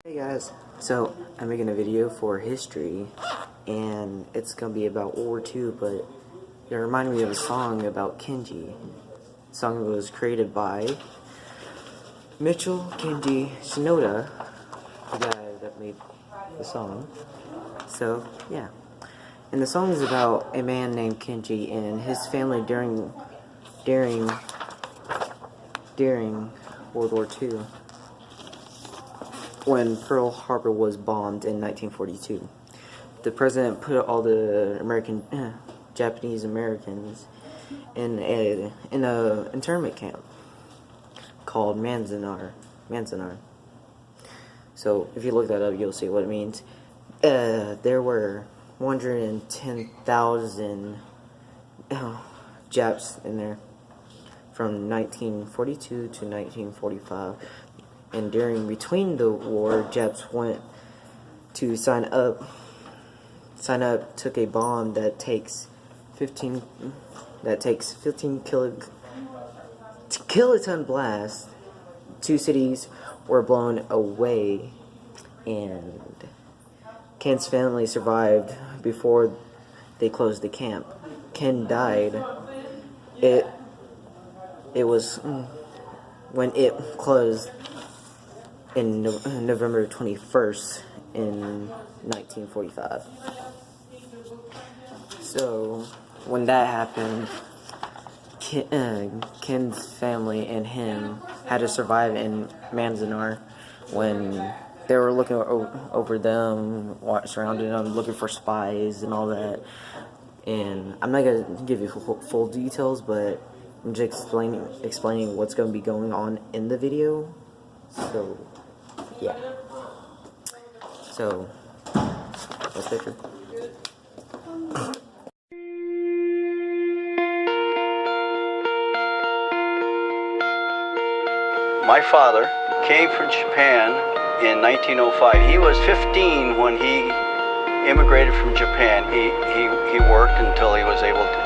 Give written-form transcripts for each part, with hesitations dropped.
Hey guys, so I'm making a video for history, and it's gonna be about World War II, but it reminded me of a song about Kenji. The song was created by Kenji Shinoda, the guy that made the song. So yeah, and the song is about a man named Kenji and his family during World War II. When Pearl Harbor was bombed in 1942, the president put all the Japanese Americans in a internment camp called Manzanar. So if you look that up, you'll see what it means. There were 110,000 Japs in there from 1942 to 1945. And between the war, Japs went to sign up, took a bomb that takes 15 kiloton blast. 2 cities were blown away, and Ken's family survived before they closed the camp. Ken died. It was when it closed in November 21st in 1945. So when that happened, Ken's family and him had to survive in Manzanar when they were looking over them, surrounding them, looking for spies and all that. And I'm not gonna give you full details, but I'm just explaining what's going to be going on in the video. So yeah. So let's picture. My father came from Japan in 1905. He was 15 when he immigrated from Japan. He worked until he was able to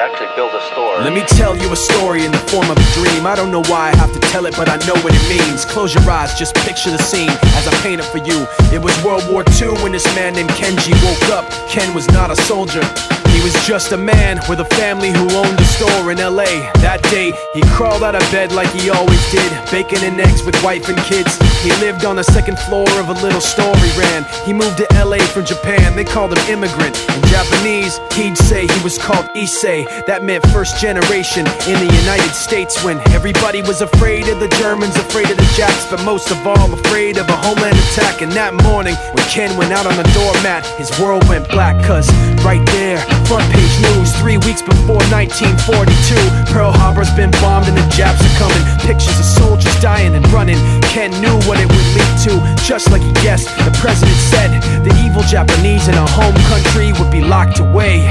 actually build a store. Let me tell you a story in the form of a dream. I don't know why I have to tell it, but I know what it means. Close your eyes, just picture the scene as I paint it for you. It was World War II when this man named Kenji woke up. Ken was not a soldier. He was just a man with a family who owned a store in LA. That day, he crawled out of bed like he always did, bacon and eggs with wife and kids. He lived on the second floor of a little store he ran. He moved to LA from Japan, they called him immigrant. In Japanese, he'd say he was called Issei. That meant first generation in the United States, when everybody was afraid of the Germans, afraid of the Japs, but most of all afraid of a homeland attack. And that morning, when Ken went out on the doormat, his world went black, cause right there, front page news, 3 weeks before 1942, Pearl Harbor's been bombed and the Japs are coming. Pictures of soldiers dying and running. Ken knew what it would lead to, just like he guessed. The president said the evil Japanese in our home country would be locked away.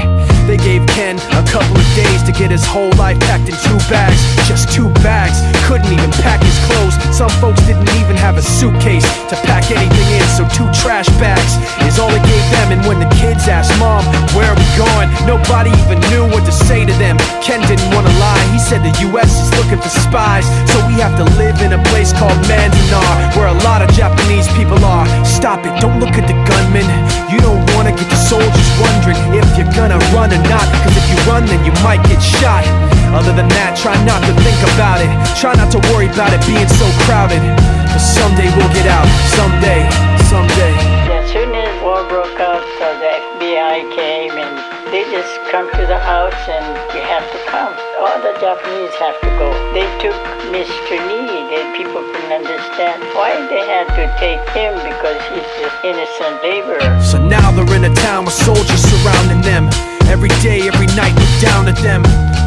They gave Ken a couple of days to get his whole life packed in 2 bags. Just 2 bags, couldn't even pack his clothes. Some folks didn't even have a suitcase to pack anything in, so 2 trash bags is all they gave them. And when the kids asked Mom, where are we going, nobody even knew what to say to them. Ken didn't want to lie, he said the US is looking for spies, so we have to live in a place called Manzanar, where a lot of Japanese people are. Stop it, don't look at the gunman. You don't want to get the soldiers wondering if you're gonna run or not, cause if you run then you might get shot. Other than that, try not to think about it. Try not to worry about it being so crowded, cause someday we'll get out. Someday. As soon as war broke out, the FBI came and they just come to the house and you have to come. All the Japanese have to go. They took Mr. Need, and people couldn't understand why they had to take him, because he's just innocent laborer. So now they're in a town with soldiers surrounding them. Every day, every night, look down at them.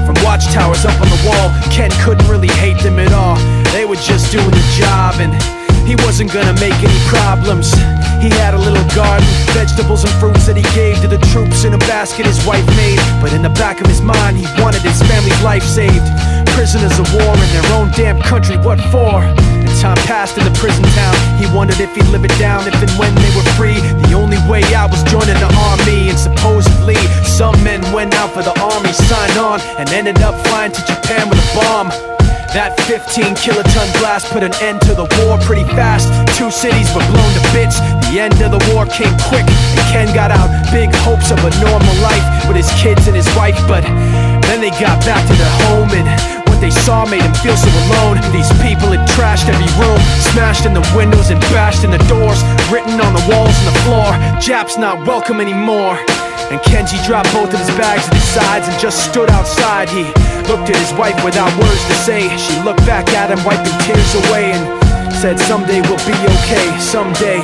From watchtowers up on the wall, Ken couldn't really hate them at all. They were just doing the job, and he wasn't gonna make any problems. He had a little garden, vegetables and fruits that he gave to the troops in a basket his wife made. But in the back of his mind, he wanted his family's life saved. Prisoners of war in their own damn country, what for? And time passed in the prison town. He wondered if he'd live it down if and when they were free. The only way out was joining the army, and supposedly some men went out for the army, signed on, and ended up flying to Japan with a bomb. That 15 kiloton blast put an end to the war pretty fast. 2 cities were blown to bits. The end of the war came quick, and Ken got out big hopes of a normal life with his kids and his wife. But then they got back to their home, and what they saw made him feel so alone. These people had trashed every room, smashed in the windows and bashed in the doors, written on the walls and the floor, "Jap's not welcome anymore." And Kenji dropped both of his bags at his sides and just stood outside. He looked at his wife without words to say. She looked back at him, wiping tears away, and said, "Someday we'll be okay, someday."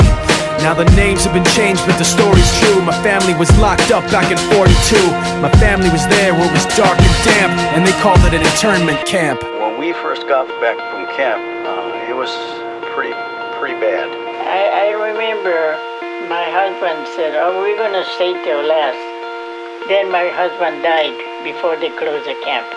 Now the names have been changed, but the story's true. My family was locked up back in 42. My family was there where it was dark and damp, and they called it an internment camp. When we first got back from camp, it was pretty bad. I remember my husband said, "Oh, we're going to stay till last." Then my husband died before they closed the camp.